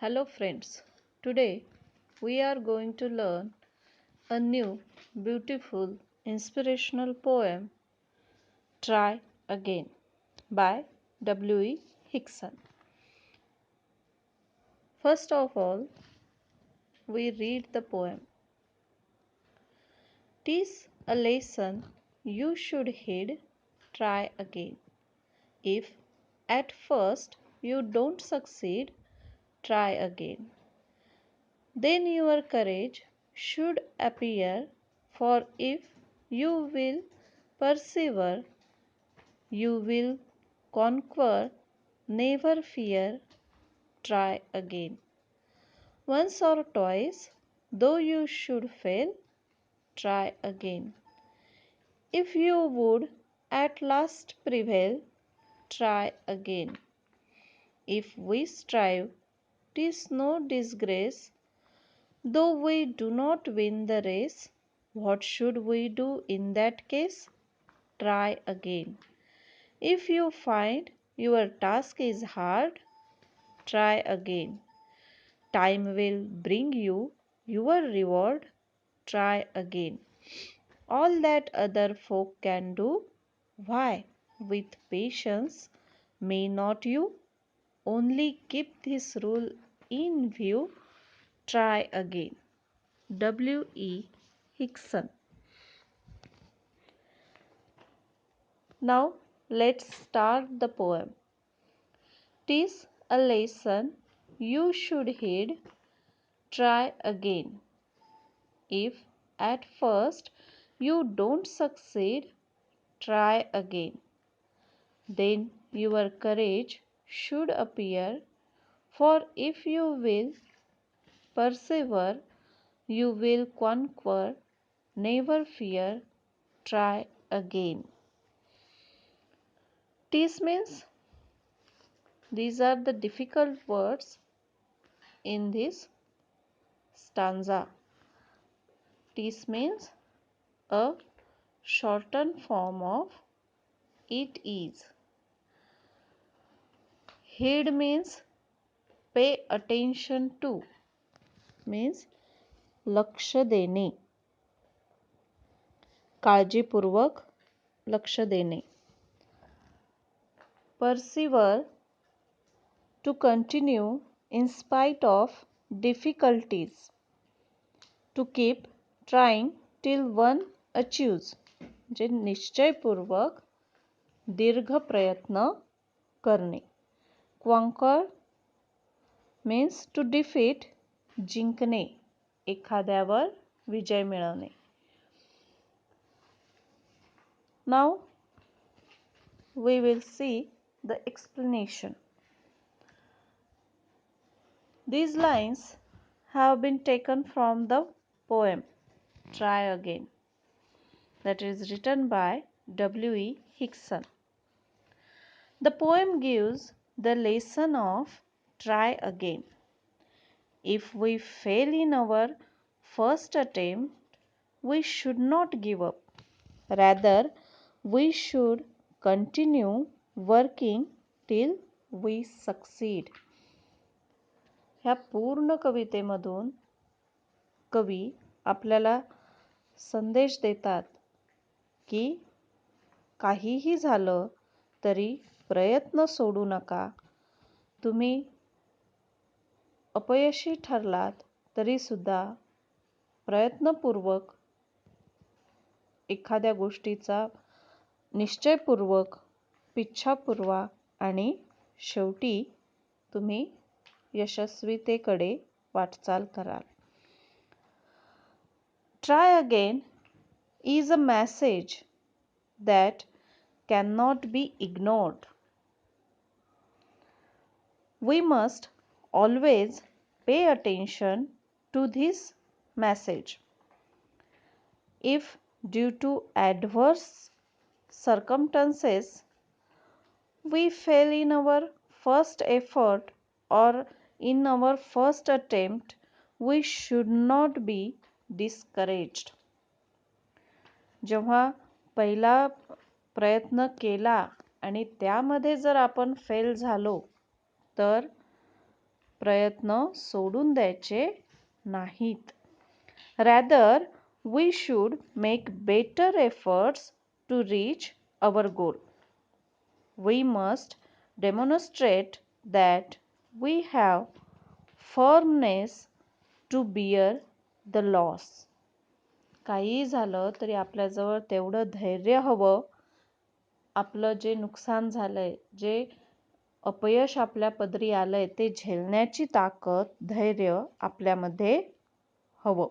Hello, friends. Today we are going to learn a new, beautiful, inspirational poem, Try Again, by W.E. Hickson. First of all, we read the poem. "'Tis a lesson you should heed, try again. If at first you don't succeed, try again. Then your courage should appear, for if you will persevere, you will conquer, never fear, try again. Once or twice, though you should fail, try again. If you would at last prevail, try again. If we strive, 'tis no disgrace, though we do not win the race. What should we do in that case? Try again. If you find your task is hard, try again. Time will bring you your reward, try again. All that other folk can do, why, with patience, may not you? Only keep this rule in view, try again." W.E. Hickson. Now let's start the poem. "'Tis a lesson you should heed, try again. If at first you don't succeed, try again. Then your courage should appear, for if you will persevere, you will conquer, never fear, try again." "'Tis" means these are the difficult words in this stanza. "'Tis" means a shortened form of "it is." "Heed" means pay attention to, means लक्ष देणे, काळजीपूर्वक लक्ष देणे. "Persevere" to continue in spite of difficulties. To keep trying till one achieves, म्हणजे निश्चयपूर्वक दीर्घ प्रयत्न करणे. "Conquer" means to defeat, जिंकणे, एखाद्यावर विजय मिळवणे. Now we will see the explanation. These lines have been taken from the poem Try Again, that is written by W.E. Hickson. The poem gives the lesson of try again. If we fail in our first attempt, we should not give up. Rather, we should continue working till we succeed. ह्या पूर्ण कवितेमधून कवी आपल्याला संदेश देतात की काहीही झालं तरी प्रयत्न सोडू नका. तुम्ही अपयशी ठरलात तरीसुद्धा प्रयत्नपूर्वक एखाद्या गोष्टीचा निश्चयपूर्वक पिच्छा पुरवा आणि शेवटी तुम्ही यशस्वीतेकडे वाटचाल कराल. Try again is a message that cannot be ignored. We must always pay attention to this message. If due to adverse circumstances we fail in our first effort or in our first attempt, we should not be discouraged. जेव्हा पहिला प्रयत्न केला आणि त्यामध्ये जर आपण fail झालो तर प्रयत्न सोडून द्यायचे नाहीत. Rather, we should make better efforts to reach our goal. We must demonstrate that we have firmness to bear the loss. काही झालं तरी आपल्याजवळ तेवढं धैर्य हवं. आपलं जे नुकसान झालंय, जे अपयश आपल्या पदरी आलंय ते झेलण्याची ताकद, धैर्य आपल्यामध्ये हवं.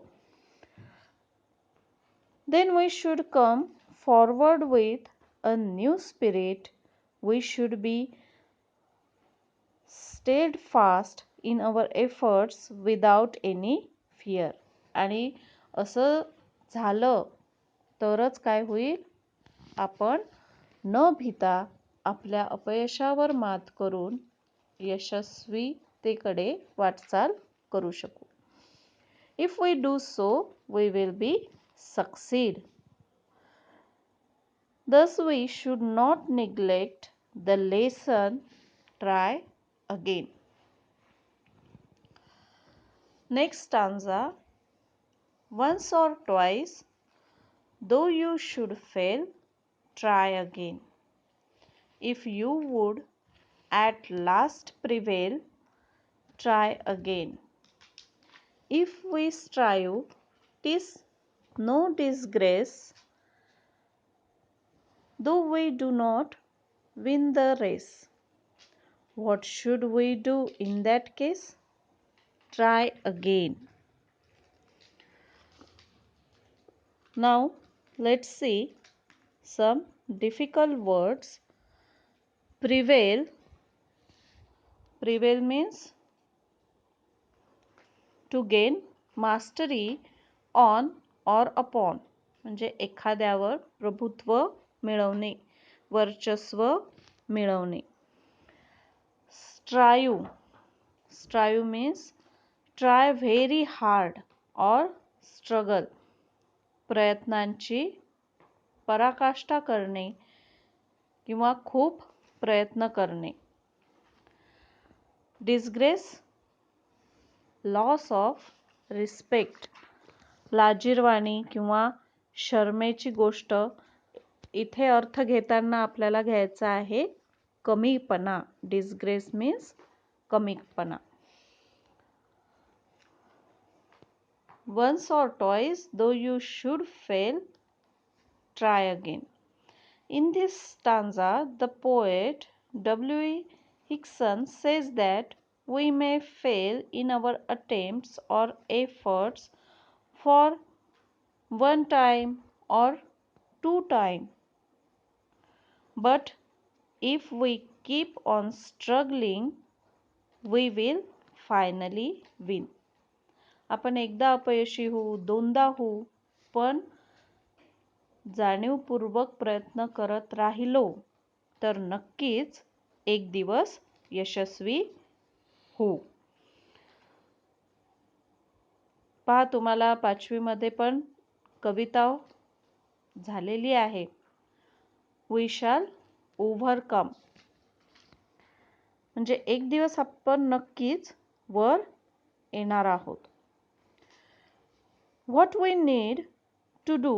Then we should come forward with a new spirit. We should be steadfast in our efforts without any fear. आणि असं झालं तरच काय होईल? आपण न भीता आपल्या अपयशावर मात करून यशस्वीतेकडे वाटचाल करू शकू. If we do so, we will be succeed. Thus we should not neglect the lesson. Try again. Next stanza. Once or twice, though you should fail, try again. If you would at last prevail, try again. If we strive, 'tis no disgrace, though we do not win the race. What should we do in that case? Try again. Now let's see some difficult words. Prevail. Prevail means to gain mastery on or upon. म्हणजे एखाद्यावर प्रभुत्व मिळवणे, वर्चस्व मिळवणे. Strive. Strive means try very hard or struggle. प्रयत्नांची पराकाष्ठा करणे किंवा खूप प्रयत्न करणे. Disgrace, loss of respect. लाजिरवाणी किंवा शरमेची गोष्ट. इथे अर्थ घेताना आपल्याला घ्यायचा आहे कमीपणा. Disgrace means कमीपणा. Once or twice, though you should fail, try again. In this stanza, the poet W.E. Hixon says that we may fail in our attempts or efforts for one time or two times. But if we keep on struggling, we will finally win. आपण एकदा अपयशी होऊ, दोनदा होऊ, पण जाणीवपूर्वक प्रयत्न करत राहिलो तर नक्कीच एक दिवस यशस्वी होऊ. पहा, तुम्हाला 5वी मध्ये पण कविता झालेली आहे. We shall overcome. म्हणजे एक दिवस आपण नक्कीच वर येणार आहोत. What we need to do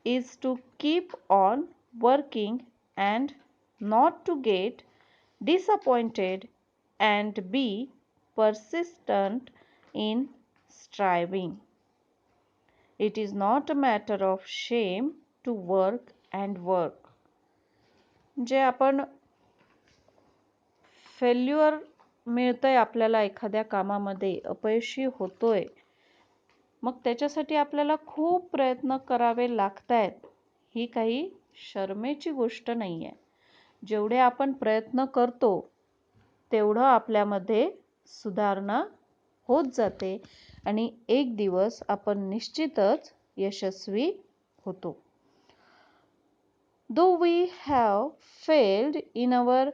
is to keep on working and not to get disappointed and be persistent in striving. It is not a matter of shame to work and work. जे आपण failure मिळतंय आपल्याला एखाद्या कामामध्ये, अपयशी होतोय, मग त्याच्यासाठी आपल्याला खूप प्रयत्न करावे लागतायत. ही काही शरमेची गोष्ट नाही आहे. जेवढे आपण प्रयत्न करतो तेवढं आपल्यामध्ये सुधारणा होत जाते आणि एक दिवस आपण निश्चितच यशस्वी होतो. Though we have failed in our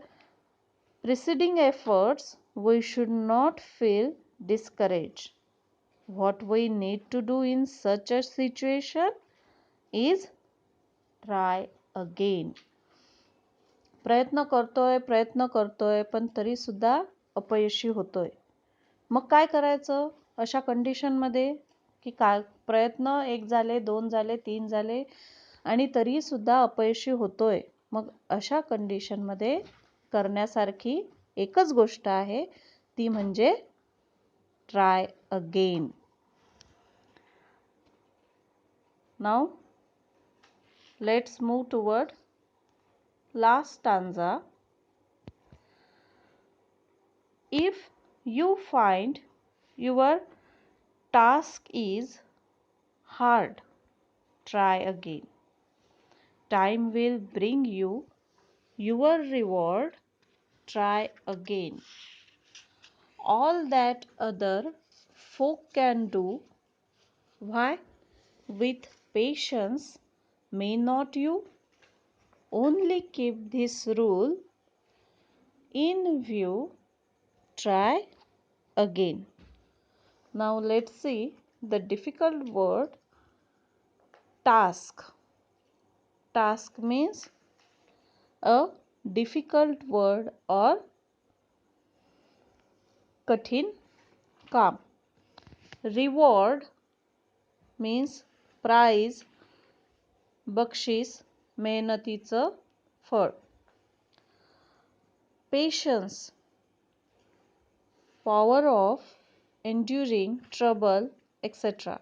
preceding efforts, we should not feel discouraged. What we need to do in such a situation is try again. प्रयत्न करतोय पण तरी सुद्धा अपयशी होतोय. मग काय करायचं अशा कंडिशनमध्ये की काय प्रयत्न 1 झाले, 2 झाले, 3 झाले आणि तरीसुद्धा अपयशी होतोय. मग अशा कंडिशनमध्ये करण्यासारखी एकच गोष्ट आहे, ती म्हणजे try again. Now let's move toward last stanza. If you find your task is hard, try again. Time will bring you your reward. Try again. All that other folk can do, why, with patience, may not you? Only keep this rule in view. Try again. Now let's see the difficult word task. Task means a difficult word or कठीण काम. Reward means prize, बक्षीस, मेहनतीचं फळ. Patience, power of enduring trouble etc.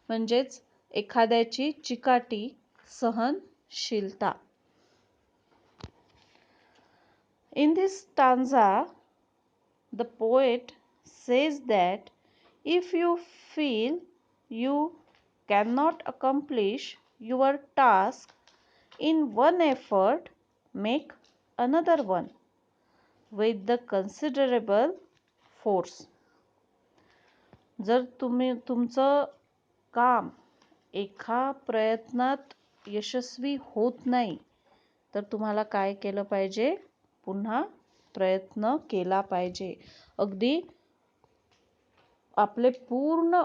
म्हणजेच एखाद्याची चिकाटी, सहनशीलता. In this stanza, the poet says that if you feel you cannot accomplish your task in one effort, make another one with the considerable force. जर तुम्ही तुमचं काम एका प्रयत्नात यशस्वी होत नाही, तर तुम्हाला काय केलं पाहिजे? पुन्हा प्रयत्न केला पाहिजे. अगदी आपले पूर्ण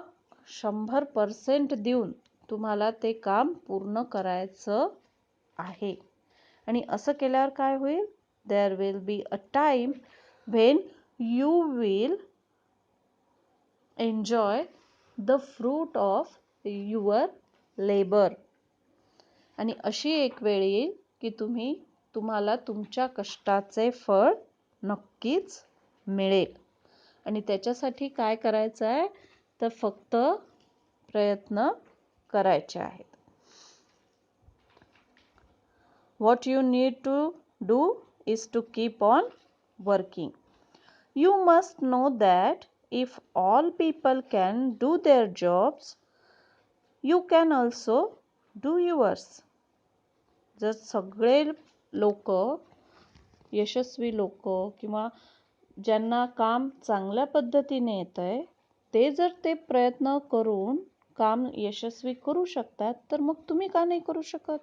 100% देऊन तुम्हाला ते काम पूर्ण करायचं आहे. आणि असं केल्यावर काय होईल? There will be a time when you will enjoy the fruit of your labor. आणि अशी एक वेळ येईल की तुम्हाला तुमच्या कष्टाचे फळ नक्कीच मिळेल. आणि त्याच्यासाठी काय करायचं आहे? तर फक्त प्रयत्न करायचे आहेत. What you need to do is to keep on working. You must know that if all people can do their jobs, you can also do yours. जर सगळे लोक, यशस्वी लोक किंवा ज्यांना काम चांगल्या पद्धतीने येतंय, ते जर ते प्रयत्न करून काम यशस्वी करू शकतात, तर मग तुम्ही का नाही करू शकत?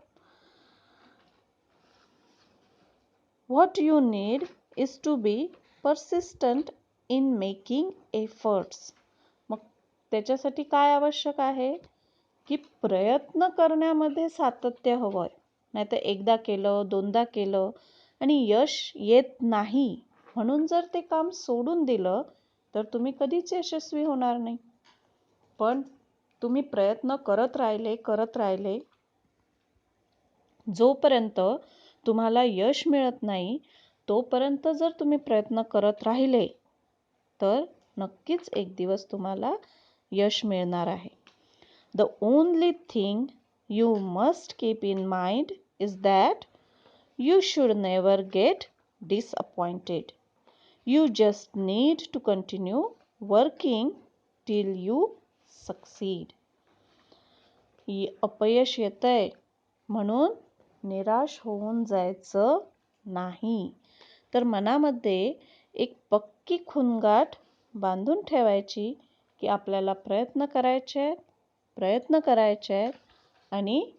What you need is to be persistent in making efforts. मग त्याच्यासाठी काय आवश्यक आहे? की प्रयत्न करण्यामध्ये सातत्य हवंय. नाहीतर एकदा केलं, दोनदा केलं आणि यश येत नाही म्हणून जर ते काम सोडून दिलं, तर तुम्ही कधीच यशस्वी होणार नाही. पण तुम्ही प्रयत्न करत राहिले, जोपर्यंत तुम्हाला यश मिळत नाही, तोपर्यंत जर तुम्ही प्रयत्न करत राहिले, तर नक्कीच एक दिवस तुम्हाला यश मिळणार आहे. The only thing you must keep in mind is that you should never get disappointed. You just need to continue working till you succeed. अपयश येतंय म्हणून निराश होऊन जायचं नाही, तर मनामध्ये एक पक्की खुणगाठ बांधून ठेवायची की आपल्याला प्रयत्न करायचे आहेत आणि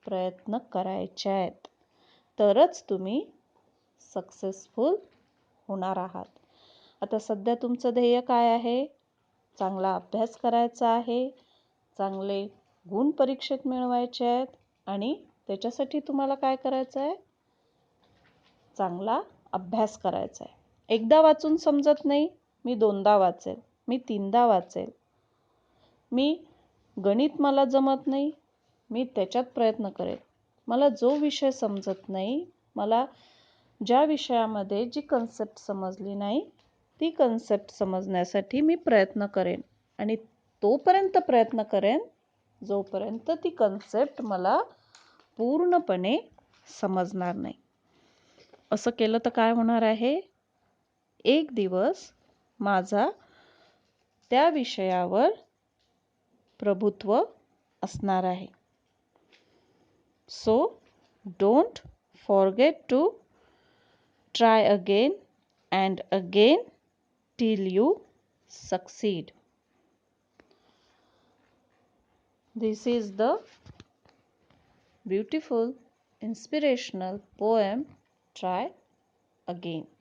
प्रयत्न करायचे आहेत, तरच तुम्ही सक्सेसफुल होणार आहात. आता सध्या तुमचं ध्येय काय आहे? चांगला अभ्यास करायचा आहे, चांगले गुण परीक्षेत मिळवायचे आहेत आणि त्याच्यासाठी तुम्हाला काय करायचं आहे? चांगला अभ्यास करायचा आहे. एकदा वाचून समजत नाही, मी दोनदा वाचेल. मी 3दा वाचेल. मी गणित मला जमत नाही, मी त्याच्यात प्रयत्न करेल. मला जो विषय समजत नाही, मला ज्या विषयामध्ये जी कन्सेप्ट समजली नाही, ती कन्सेप्ट समजण्यासाठी मी प्रयत्न करेन आणि तोपर्यंत प्रयत्न करेन जोपर्यंत ती कन्सेप्ट मला पूर्णपणे समजणार नाही. असं केलं तर काय होणार आहे? एक दिवस माझा त्या विषयावर प्रभुत्व असणार आहे. So, don't forget to try again and again till you succeed. This is the beautiful, inspirational poem, Try Again.